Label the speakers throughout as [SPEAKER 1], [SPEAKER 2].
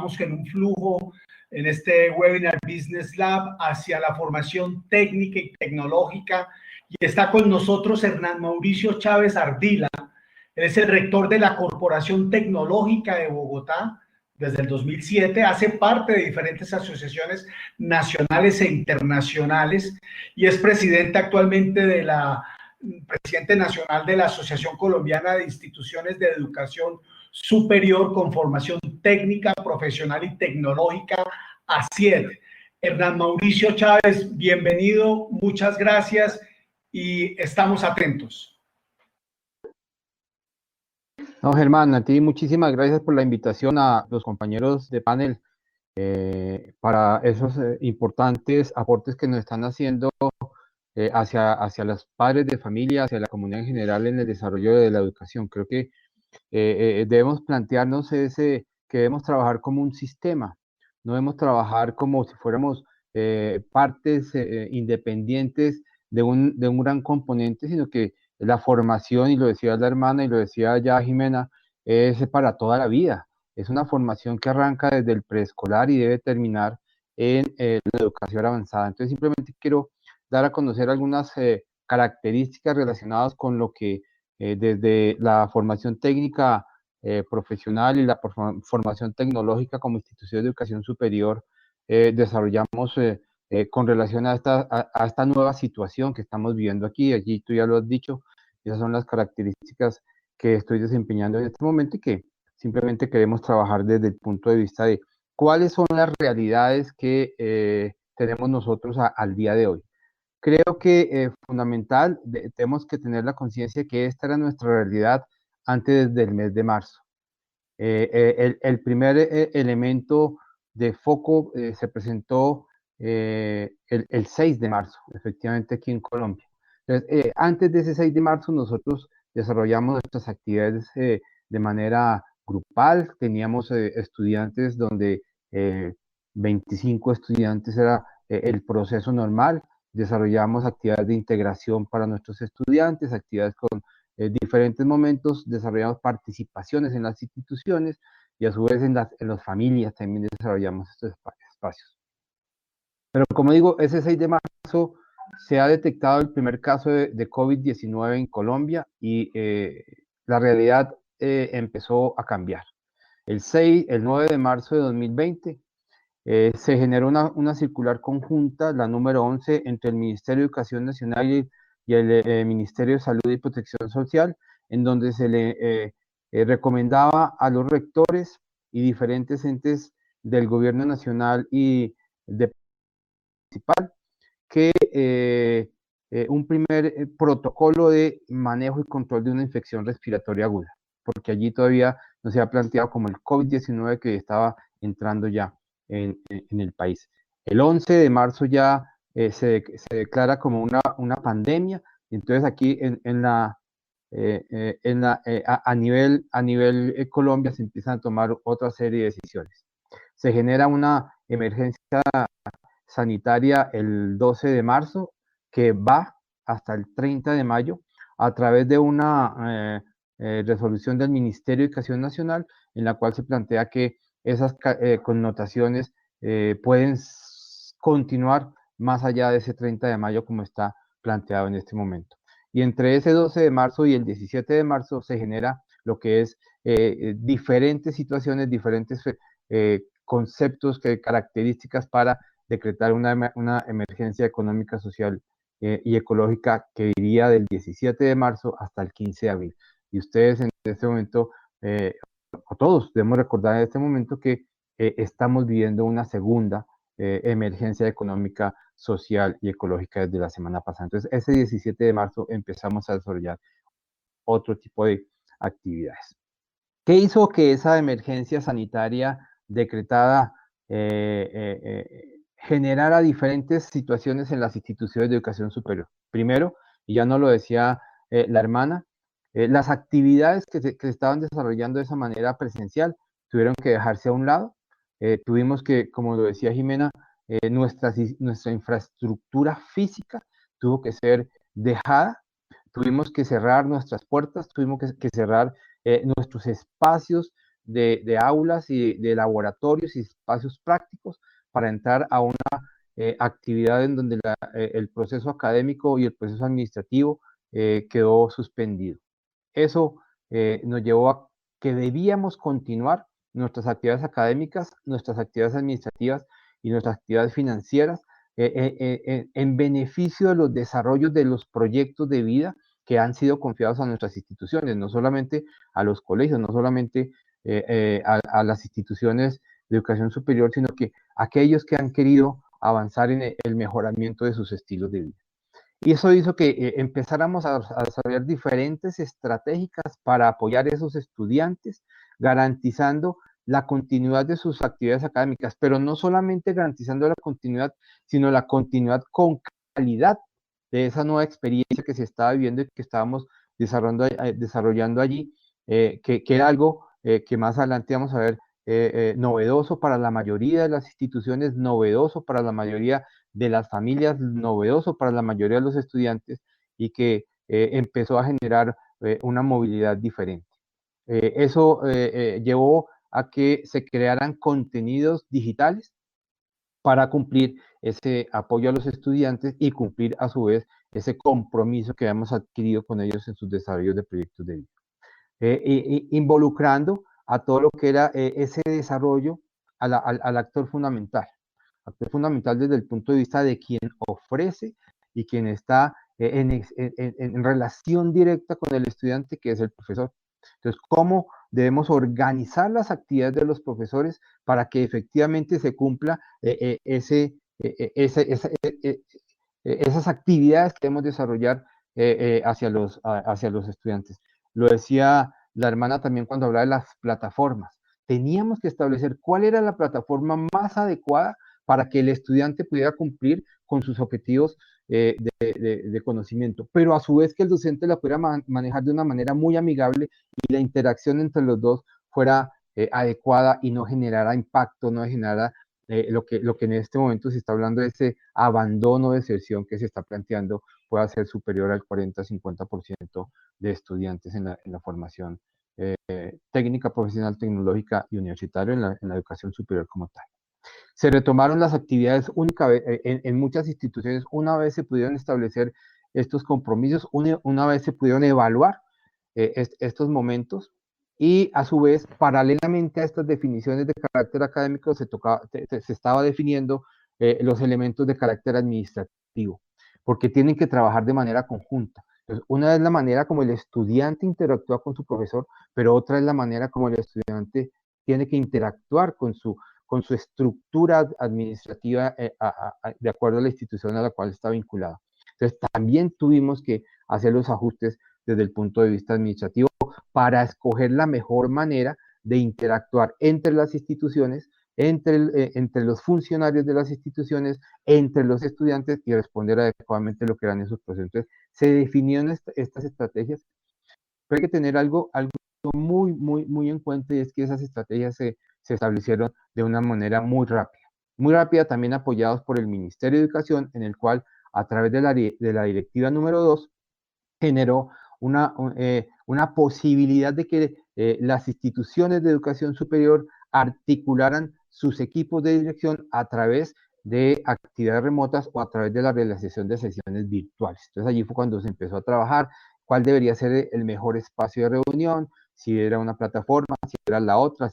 [SPEAKER 1] vamos en un flujo en este Webinar Business Lab hacia la formación técnica y tecnológica. Y está con nosotros Hernán Mauricio Chávez Ardila. Él es el rector de la Corporación Tecnológica de Bogotá desde el 2007. Hace parte de diferentes asociaciones nacionales e internacionales y es presidente actualmente presidente nacional de la Asociación Colombiana de Instituciones de Educación Superior con Formación Técnica, Profesional y Tecnológica, ASIED. Hernán Mauricio Chávez, bienvenido, muchas gracias y estamos atentos.
[SPEAKER 2] No, Germán, a ti muchísimas gracias por la invitación a los compañeros de panel para esos importantes aportes que nos están haciendo hacia los padres de familia, hacia la comunidad en general en el desarrollo de la educación. Creo que debemos plantearnos que debemos trabajar como un sistema, no debemos trabajar como si fuéramos partes independientes de un gran componente, sino que la formación, y lo decía la hermana y lo decía ya Jimena, es para toda la vida. Es una formación que arranca desde el preescolar y debe terminar en la educación avanzada. Entonces, simplemente quiero dar a conocer algunas características relacionadas con lo que desde la formación técnica profesional y la formación tecnológica como institución de educación superior desarrollamos con relación a esta nueva situación que estamos viviendo aquí. Allí tú ya lo has dicho, esas son las características que estoy desempeñando en este momento y que simplemente queremos trabajar desde el punto de vista de cuáles son las realidades que tenemos nosotros al día de hoy. Creo que fundamental, tenemos que tener la conciencia que esta era nuestra realidad antes del mes de marzo. El primer elemento de foco se presentó el 6 de marzo, efectivamente aquí en Colombia. Entonces, antes de ese 6 de marzo nosotros desarrollamos nuestras actividades de manera grupal, teníamos estudiantes donde 25 estudiantes era el proceso normal, desarrollamos actividades de integración para nuestros estudiantes, actividades con diferentes momentos, desarrollamos participaciones en las instituciones y a su vez en las familias también desarrollamos estos espacios. Pero como digo, ese 6 de marzo se ha detectado el primer caso de COVID-19 en Colombia y la realidad empezó a cambiar. El 9 de marzo de 2020 se generó una circular conjunta, la número 11, entre el Ministerio de Educación Nacional y el Ministerio de Salud y Protección Social, en donde se le recomendaba a los rectores y diferentes entes del gobierno nacional y municipal que un primer protocolo de manejo y control de una infección respiratoria aguda, porque allí todavía no se ha planteado como el COVID-19 que estaba entrando ya en el país. El 11 de marzo ya se declara como una pandemia, y entonces aquí a nivel Colombia se empiezan a tomar otra serie de decisiones. Se genera una emergencia sanitaria el 12 de marzo que va hasta el 30 de mayo a través de una resolución del Ministerio de Educación Nacional en la cual se plantea que esas connotaciones pueden continuar más allá de ese 30 de mayo como está planteado en este momento. Y entre ese 12 de marzo y el 17 de marzo se genera lo que es diferentes situaciones, diferentes conceptos, características para decretar una emergencia económica, social y ecológica que iría del 17 de marzo hasta el 15 de abril. Y ustedes en este momento, o todos debemos recordar en este momento que estamos viviendo una segunda emergencia económica, social y ecológica desde la semana pasada. Entonces, ese 17 de marzo empezamos a desarrollar otro tipo de actividades. ¿Qué hizo que esa emergencia sanitaria decretada generara diferentes situaciones en las instituciones de educación superior? Primero, y ya no lo decía la hermana, las actividades que se estaban desarrollando de esa manera presencial tuvieron que dejarse a un lado. Tuvimos que, como lo decía Jimena, nuestra infraestructura física tuvo que ser dejada, tuvimos que cerrar nuestras puertas, tuvimos que cerrar nuestros espacios de aulas y de laboratorios y espacios prácticos para entrar a una actividad en donde el proceso académico y el proceso administrativo quedó suspendido. Eso nos llevó a que debíamos continuar nuestras actividades académicas, nuestras actividades administrativas y nuestras actividades financieras en beneficio de los desarrollos de los proyectos de vida que han sido confiados a nuestras instituciones, no solamente a los colegios, no solamente a las instituciones de educación superior, sino que aquellos que han querido avanzar en el mejoramiento de sus estilos de vida. Y eso hizo que empezáramos a desarrollar diferentes estratégicas para apoyar a esos estudiantes, garantizando la continuidad de sus actividades académicas, pero no solamente garantizando la continuidad, sino la continuidad con calidad de esa nueva experiencia que se estaba viviendo y que estábamos desarrollando allí, que era algo que más adelante vamos a ver novedoso para la mayoría de las instituciones, novedoso para la mayoría de las familias, novedoso para la mayoría de los estudiantes y que empezó a generar una movilidad diferente. Eso llevó a que se crearan contenidos digitales para cumplir ese apoyo a los estudiantes y cumplir a su vez ese compromiso que hemos adquirido con ellos en sus desarrollos de proyectos de vida. Involucrando a todo lo que era ese desarrollo al actor fundamental desde el punto de vista de quien ofrece y quien está en relación directa con el estudiante, que es el profesor. Entonces, ¿cómo debemos organizar las actividades de los profesores para que efectivamente se cumpla esas actividades que debemos desarrollar hacia los estudiantes? Lo decía la hermana también cuando hablaba de las plataformas. Teníamos que establecer cuál era la plataforma más adecuada para que el estudiante pudiera cumplir con sus objetivos de conocimiento, pero a su vez que el docente la pudiera manejar de una manera muy amigable y la interacción entre los dos fuera adecuada y no generara impacto, no generara lo que en este momento se está hablando de ese abandono de sesión que se está planteando pueda ser superior al 40-50% de estudiantes en la formación técnica, profesional, tecnológica y universitaria en la educación superior como tal. Se retomaron las actividades en muchas instituciones, una vez se pudieron establecer estos compromisos, una vez se pudieron evaluar estos momentos y a su vez, paralelamente a estas definiciones de carácter académico, se estaba definiendo los elementos de carácter administrativo, porque tienen que trabajar de manera conjunta. Entonces, una es la manera como el estudiante interactúa con su profesor, pero otra es la manera como el estudiante tiene que interactuar con su estructura administrativa de acuerdo a la institución a la cual está vinculada. Entonces, también tuvimos que hacer los ajustes desde el punto de vista administrativo para escoger la mejor manera de interactuar entre las instituciones, entre los funcionarios de las instituciones, entre los estudiantes y responder adecuadamente lo que eran esos procesos. Entonces, se definieron estas estrategias, pero hay que tener algo muy, muy, muy en cuenta, y es que esas estrategias se establecieron de una manera muy rápida también apoyados por el Ministerio de Educación, en el cual a través de la directiva número 2 generó una posibilidad de que las instituciones de educación superior articularan sus equipos de dirección a través de actividades remotas o a través de la realización de sesiones virtuales. Entonces allí fue cuando se empezó a trabajar cuál debería ser el mejor espacio de reunión, si era una plataforma, si era la otra,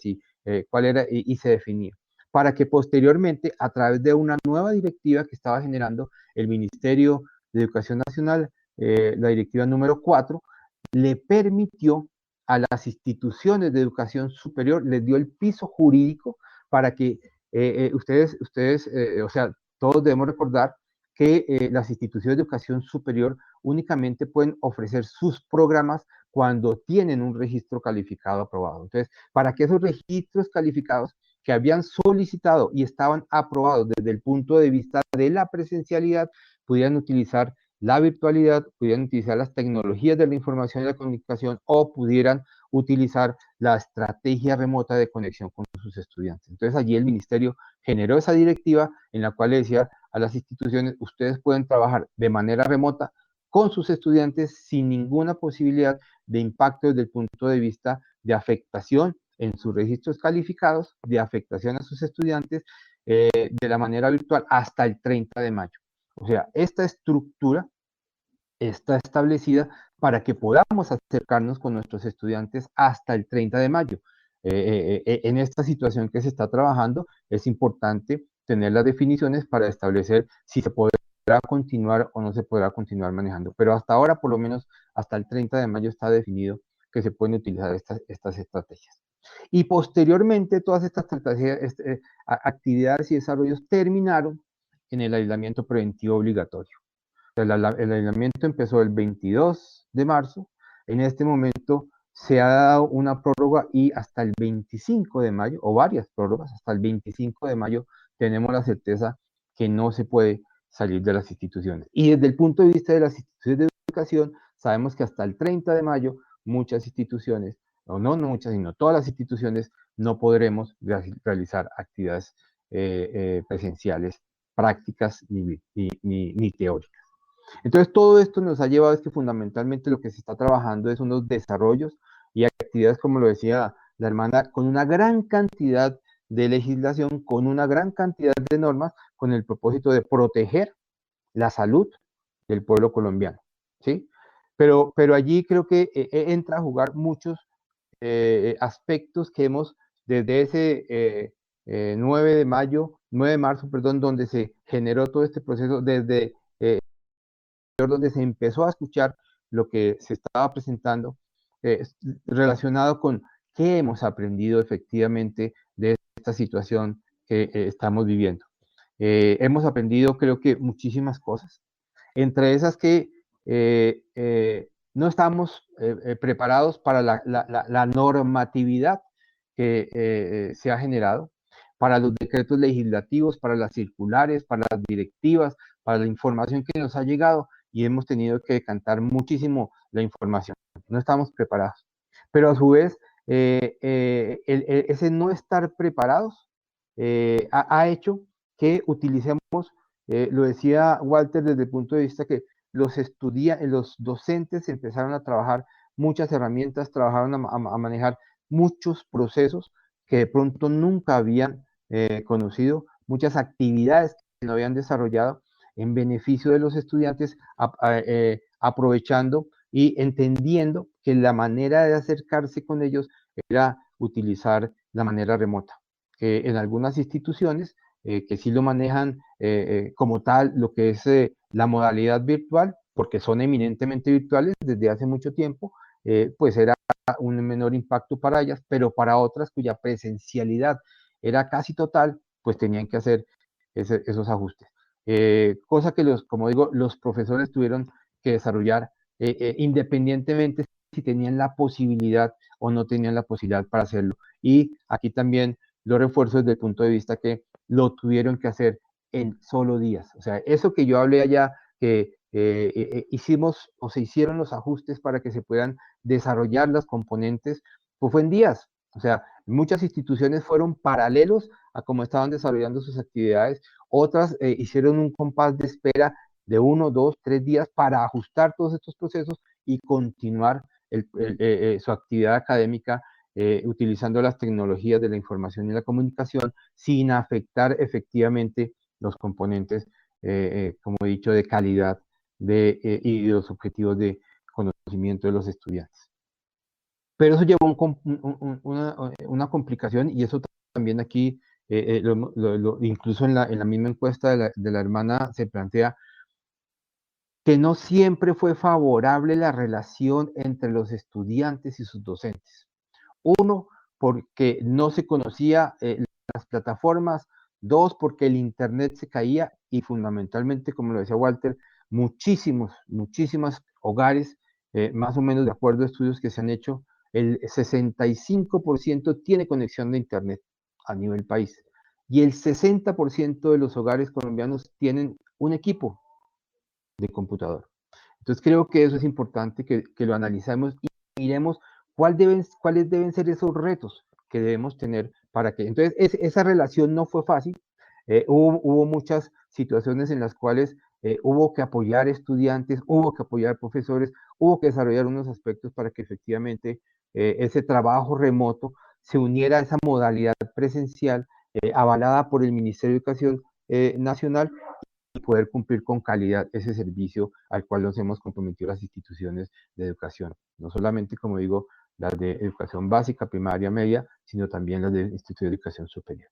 [SPEAKER 2] cuál era, y se definía. Para que posteriormente, a través de una nueva directiva que estaba generando el Ministerio de Educación Nacional, la directiva número 4, le permitió a las instituciones de educación superior, les dio el piso jurídico para que ustedes, o sea, todos debemos recordar que las instituciones de educación superior únicamente pueden ofrecer sus programas cuando tienen un registro calificado aprobado. Entonces, para que esos registros calificados que habían solicitado y estaban aprobados desde el punto de vista de la presencialidad, pudieran utilizar la virtualidad, pudieran utilizar las tecnologías de la información y la comunicación o pudieran utilizar la estrategia remota de conexión con sus estudiantes. Entonces allí el ministerio generó esa directiva en la cual le decía a las instituciones, ustedes pueden trabajar de manera remota con sus estudiantes sin ninguna posibilidad de impacto desde el punto de vista de afectación en sus registros calificados de afectación a sus estudiantes de la manera virtual hasta el 30 de mayo. O sea, esta estructura está establecida para que podamos acercarnos con nuestros estudiantes hasta el 30 de mayo. En esta situación que se está trabajando, es importante tener las definiciones para establecer si se podrá continuar o no se podrá continuar manejando. Pero hasta ahora, por lo menos hasta el 30 de mayo, está definido que se pueden utilizar estas estrategias. Y posteriormente, todas estas actividades y desarrollos terminaron en el aislamiento preventivo obligatorio. El aislamiento empezó el 22 de marzo. En este momento se ha dado una prórroga y hasta el 25 de mayo, o varias prórrogas, hasta el 25 de mayo tenemos la certeza que no se puede salir de las instituciones. Y desde el punto de vista de las instituciones de educación, sabemos que hasta el 30 de mayo muchas instituciones, o no muchas, sino todas las instituciones, no podremos realizar actividades presenciales, prácticas ni teóricas. Entonces, todo esto nos ha llevado a que fundamentalmente lo que se está trabajando es unos desarrollos y actividades, como lo decía la hermana, con una gran cantidad de legislación, con una gran cantidad de normas, con el propósito de proteger la salud del pueblo colombiano, ¿sí? Pero allí creo que entra a jugar muchos aspectos que hemos, desde ese 9 de mayo, 9 de marzo, perdón, donde se generó todo este proceso, desde donde se empezó a escuchar lo que se estaba presentando relacionado con qué hemos aprendido efectivamente de esta situación que estamos viviendo. Hemos aprendido, creo que, muchísimas cosas, entre esas que no estamos preparados para la normatividad que se ha generado, para los decretos legislativos, para las circulares, para las directivas, para la información que nos ha llegado, y hemos tenido que decantar muchísimo la información. No estamos preparados. Pero a su vez, ese no estar preparados ha hecho que utilicemos, lo decía Walter desde el punto de vista que los docentes empezaron a trabajar muchas herramientas, trabajaron a manejar muchos procesos que de pronto nunca habían conocido, muchas actividades que no habían desarrollado en beneficio de los estudiantes, aprovechando y entendiendo que la manera de acercarse con ellos era utilizar la manera remota, que en algunas instituciones que sí lo manejan como tal, lo que es la modalidad virtual, porque son eminentemente virtuales desde hace mucho tiempo, pues era un menor impacto para ellas, pero para otras cuya presencialidad era casi total, pues tenían que hacer esos ajustes. Cosa que como digo, los profesores tuvieron que desarrollar independientemente si tenían la posibilidad o no tenían la posibilidad para hacerlo. Y aquí también lo refuerzo desde el punto de vista que lo tuvieron que hacer en solo días. O sea, eso que yo hablé allá, que hicimos o se hicieron los ajustes para que se puedan desarrollar las componentes, pues fue en días. O sea, muchas instituciones fueron paralelos a cómo estaban desarrollando sus actividades, otras hicieron un compás de espera de 1, 2, 3 días para ajustar todos estos procesos y continuar su actividad académica utilizando las tecnologías de la información y la comunicación sin afectar efectivamente los componentes, como he dicho, de calidad y de los objetivos de conocimiento de los estudiantes. Pero eso llevó una complicación y eso también aquí, incluso en la misma encuesta de la hermana se plantea que no siempre fue favorable la relación entre los estudiantes y sus docentes. Uno, porque no se conocía las plataformas. Dos, porque el Internet se caía y fundamentalmente, como lo decía Walter, muchísimos hogares, más o menos de acuerdo a estudios que se han hecho, el 65% tiene conexión de Internet a nivel país y el 60% de los hogares colombianos tienen un equipo de computador. Entonces creo que eso es importante que lo analicemos y miremos cuáles deben ser esos retos que debemos tener para que... Entonces esa relación no fue fácil, hubo muchas situaciones en las cuales hubo que apoyar estudiantes, hubo que apoyar profesores, hubo que desarrollar unos aspectos para que efectivamente ese trabajo remoto se uniera a esa modalidad presencial avalada por el Ministerio de Educación Nacional y poder cumplir con calidad ese servicio al cual nos hemos comprometido las instituciones de educación. No solamente, como digo, las de educación básica, primaria, media, sino también las de institutos de educación superior.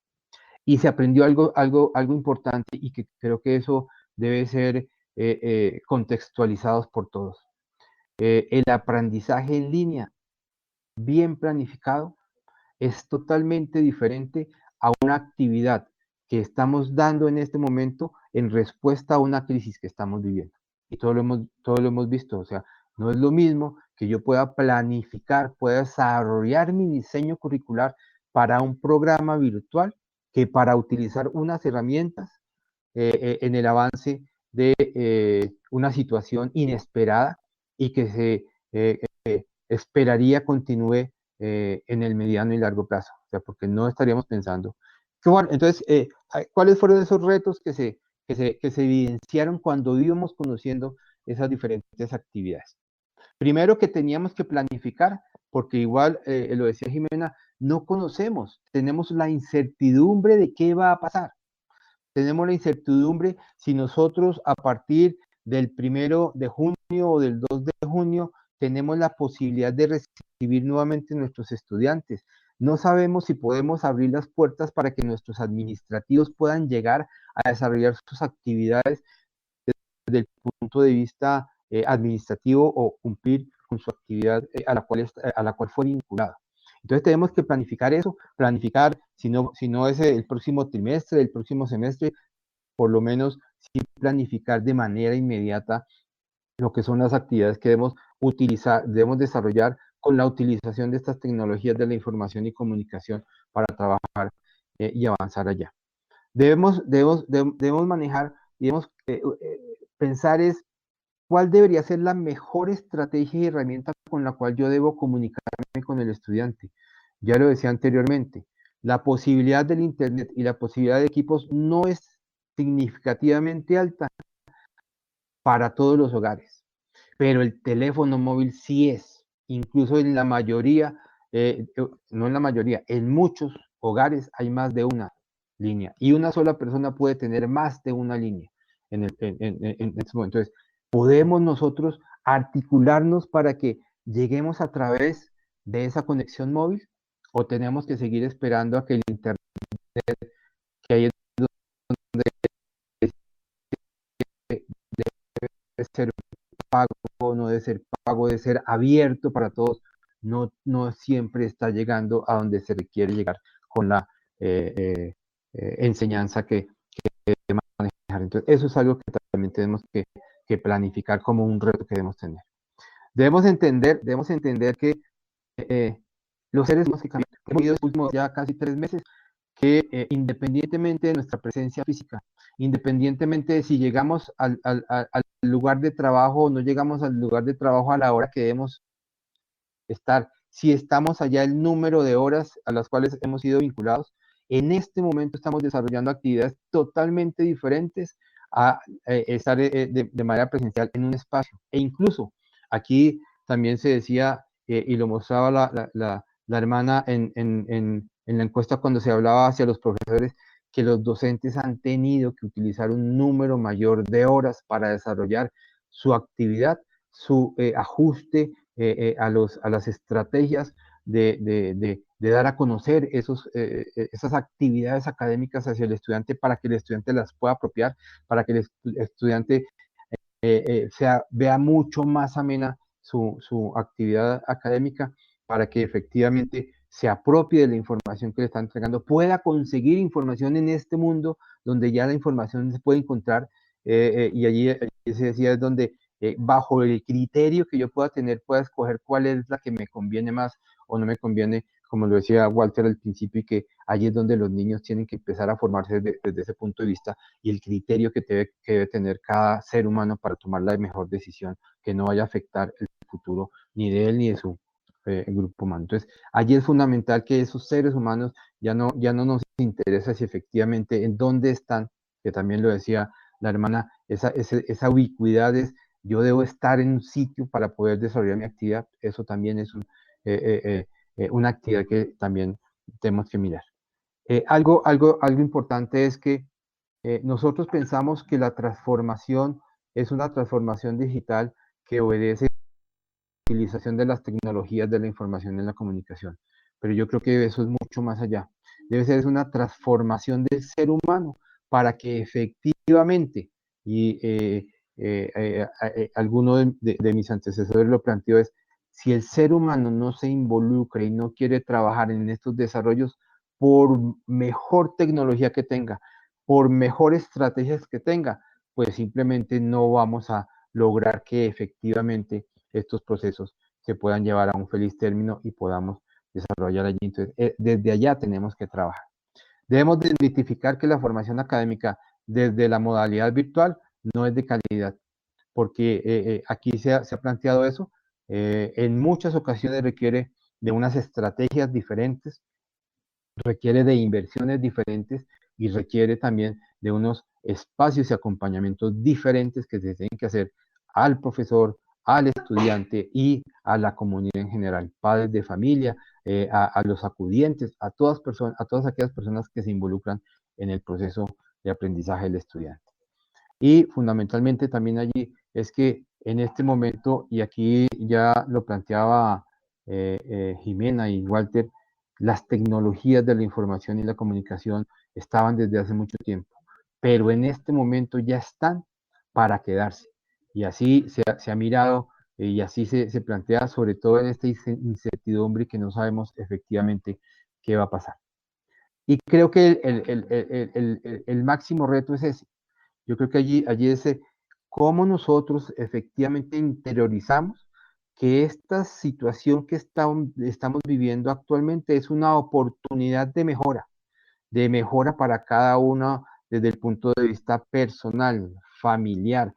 [SPEAKER 2] Y se aprendió algo importante y que creo que eso debe ser contextualizados por todos. El aprendizaje en línea, bien planificado, es totalmente diferente a una actividad que estamos dando en este momento en respuesta a una crisis que estamos viviendo. Y todo lo hemos visto, o sea, no es lo mismo que yo pueda planificar, pueda desarrollar mi diseño curricular para un programa virtual que para utilizar unas herramientas en el avance de una situación inesperada y que se esperaría continúe en el mediano y largo plazo, o sea, porque no estaríamos pensando. Bueno, entonces, ¿cuáles fueron esos retos que se evidenciaron cuando íbamos conociendo esas diferentes actividades? Primero que teníamos que planificar, porque igual, lo decía Jimena, no conocemos, tenemos la incertidumbre de qué va a pasar. Tenemos la incertidumbre si nosotros a partir del 1 de junio o del 2 de junio tenemos la posibilidad de recibir nuevamente nuestros estudiantes. No sabemos si podemos abrir las puertas para que nuestros administrativos puedan llegar a desarrollar sus actividades desde el punto de vista administrativo o cumplir con su actividad a la cual fue vinculado. Entonces tenemos que planificar eso, planificar, si no es el próximo trimestre, el próximo semestre, por lo menos sí planificar de manera inmediata lo que son las actividades que debemos utilizar, debemos desarrollar con la utilización de estas tecnologías de la información y comunicación para trabajar y avanzar allá. Debemos manejar, debemos pensar es cuál debería ser la mejor estrategia y herramienta con la cual yo debo comunicarme con el estudiante. Ya lo decía anteriormente, la posibilidad del Internet y la posibilidad de equipos no es significativamente alta para todos los hogares, pero el teléfono móvil sí es, incluso en la mayoría, no en la mayoría, en muchos hogares hay más de una línea y una sola persona puede tener más de una línea en este momento. Entonces, podemos nosotros articularnos para que lleguemos a través de esa conexión móvil o tenemos que seguir esperando a que el Internet, que ahí es donde debe ser pago, no debe ser pago, debe ser abierto para todos, no siempre está llegando a donde se requiere llegar con la enseñanza que debe manejar. Entonces, eso es algo que también tenemos que planificar como un reto que debemos tener. Debemos entender que los seres humanos hemos vivido los últimos ya casi 3 meses, que independientemente de nuestra presencia física, independientemente de si llegamos al lugar de trabajo o no llegamos al lugar de trabajo a la hora que debemos estar, si estamos allá el número de horas a las cuales hemos sido vinculados, en este momento estamos desarrollando actividades totalmente diferentes a estar de manera presencial en un espacio. E incluso aquí también se decía, y lo mostraba la hermana en la encuesta cuando se hablaba hacia los profesores, que los docentes han tenido que utilizar un número mayor de horas para desarrollar su actividad, su ajuste a las estrategias de dar a conocer esas actividades académicas hacia el estudiante para que el estudiante las pueda apropiar, para que el estudiante vea mucho más amena su actividad académica, para que efectivamente se apropie de la información que le está entregando, pueda conseguir información en este mundo donde ya la información se puede encontrar y allí se decía es donde bajo el criterio que yo pueda tener, pueda escoger cuál es la que me conviene más o no me conviene, como lo decía Walter al principio, y que allí es donde los niños tienen que empezar a formarse desde ese punto de vista y el criterio que debe tener cada ser humano para tomar la mejor decisión que no vaya a afectar el futuro ni de él ni de su grupo humano. Entonces, allí es fundamental que esos seres humanos ya no nos interesa si efectivamente en dónde están, que también lo decía la hermana, esa ubicuidad es yo debo estar en un sitio para poder desarrollar mi actividad, eso también es una actividad que también tenemos que mirar. Algo importante es que nosotros pensamos que la transformación es una transformación digital que obedece a la utilización de las tecnologías de la información en la comunicación, pero yo creo que eso es mucho más allá. Debe ser una transformación del ser humano para que efectivamente, y alguno de mis antecesores lo planteó, es si el ser humano no se involucra y no quiere trabajar en estos desarrollos, por mejor tecnología que tenga, por mejores estrategias que tenga, pues simplemente no vamos a lograr que efectivamente estos procesos se puedan llevar a un feliz término y podamos desarrollar allí. Entonces, desde allá tenemos que trabajar. Debemos de identificar que la formación académica desde la modalidad virtual no es de calidad, porque aquí se ha planteado eso. En muchas ocasiones requiere de unas estrategias diferentes, requiere de inversiones diferentes y requiere también de unos espacios y acompañamientos diferentes que se tienen que hacer al profesor, al estudiante y a la comunidad en general, padres de familia, a los acudientes, a todas aquellas personas que se involucran en el proceso de aprendizaje del estudiante. Y fundamentalmente también allí es que en este momento, y aquí ya lo planteaba Jimena y Walter, las tecnologías de la información y la comunicación estaban desde hace mucho tiempo, pero en este momento ya están para quedarse. Y así se ha mirado y así se plantea, sobre todo en esta incertidumbre que no sabemos efectivamente qué va a pasar. Y creo que el máximo reto es ese. Yo creo que allí es cómo nosotros efectivamente interiorizamos que esta situación que estamos viviendo actualmente es una oportunidad de mejora para cada uno desde el punto de vista personal, familiar,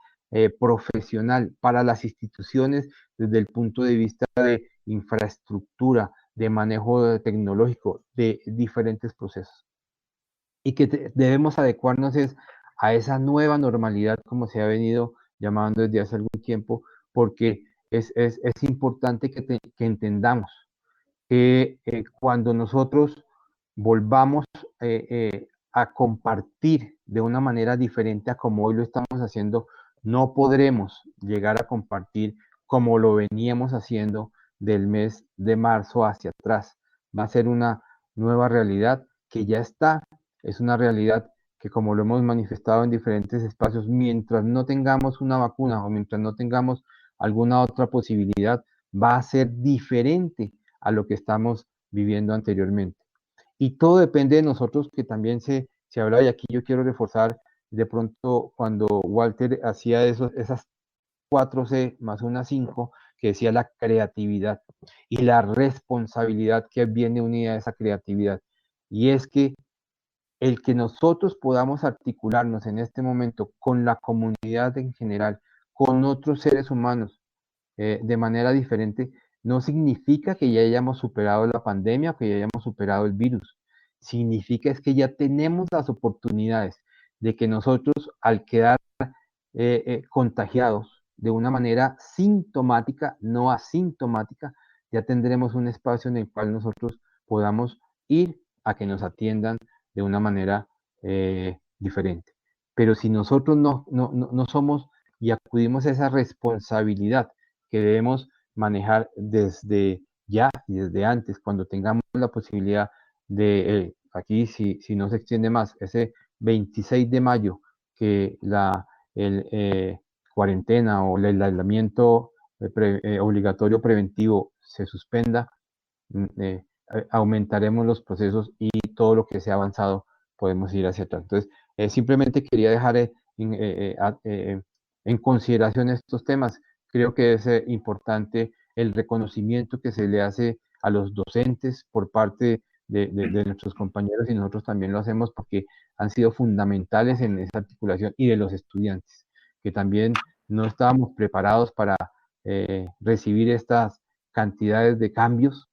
[SPEAKER 2] profesional, para las instituciones desde el punto de vista de infraestructura, de manejo tecnológico, de diferentes procesos. Y que debemos adecuarnos a esa nueva normalidad, como se ha venido llamando desde hace algún tiempo, porque es importante que entendamos que cuando nosotros volvamos a compartir de una manera diferente a como hoy lo estamos haciendo, no podremos llegar a compartir como lo veníamos haciendo del mes de marzo hacia atrás. Va a ser una nueva realidad que ya está, es una realidad que como lo hemos manifestado en diferentes espacios, mientras no tengamos una vacuna o mientras no tengamos alguna otra posibilidad, va a ser diferente a lo que estamos viviendo anteriormente. Y todo depende de nosotros, que también se habla, y aquí yo quiero reforzar de pronto cuando Walter hacía esas 4C más una 5, que decía la creatividad y la responsabilidad que viene unida a esa creatividad. Y es que el que nosotros podamos articularnos en este momento con la comunidad en general, con otros seres humanos, de manera diferente, no significa que ya hayamos superado la pandemia o que ya hayamos superado el virus. Significa es que ya tenemos las oportunidades de que nosotros, al quedar contagiados de una manera sintomática, no asintomática, ya tendremos un espacio en el cual nosotros podamos ir a que nos atiendan de una manera diferente. Pero si nosotros no somos y acudimos a esa responsabilidad que debemos manejar desde ya y desde antes, cuando tengamos la posibilidad de, aquí si no se extiende más, ese 26 de mayo, que el cuarentena o el aislamiento obligatorio preventivo se suspenda, aumentaremos los procesos y todo lo que se ha avanzado podemos ir hacia atrás. Entonces, simplemente quería dejar en consideración estos temas. Creo que es importante el reconocimiento que se le hace a los docentes por parte de nuestros compañeros, y nosotros también lo hacemos porque han sido fundamentales en esa articulación, y de los estudiantes, que también no estábamos preparados para recibir estas cantidades de cambios,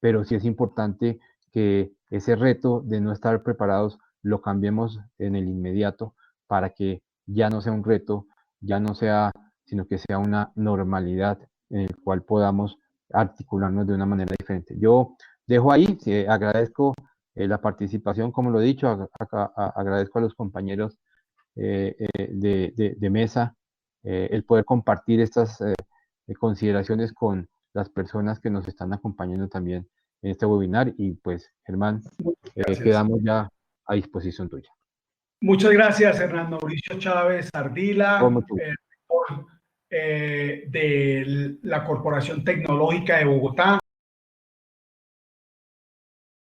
[SPEAKER 2] pero sí es importante que ese reto de no estar preparados lo cambiemos en el inmediato para que ya no sea un reto, ya no sea, sino que sea una normalidad en el cual podamos articularnos de una manera diferente. Yo dejo ahí, agradezco la participación, como lo he dicho, agradezco a los compañeros de mesa el poder compartir estas consideraciones con las personas que nos están acompañando también en este webinar y pues Germán, quedamos ya a disposición tuya.
[SPEAKER 1] Muchas gracias, Hernán Mauricio Chávez Ardila, de la Corporación Tecnológica de Bogotá.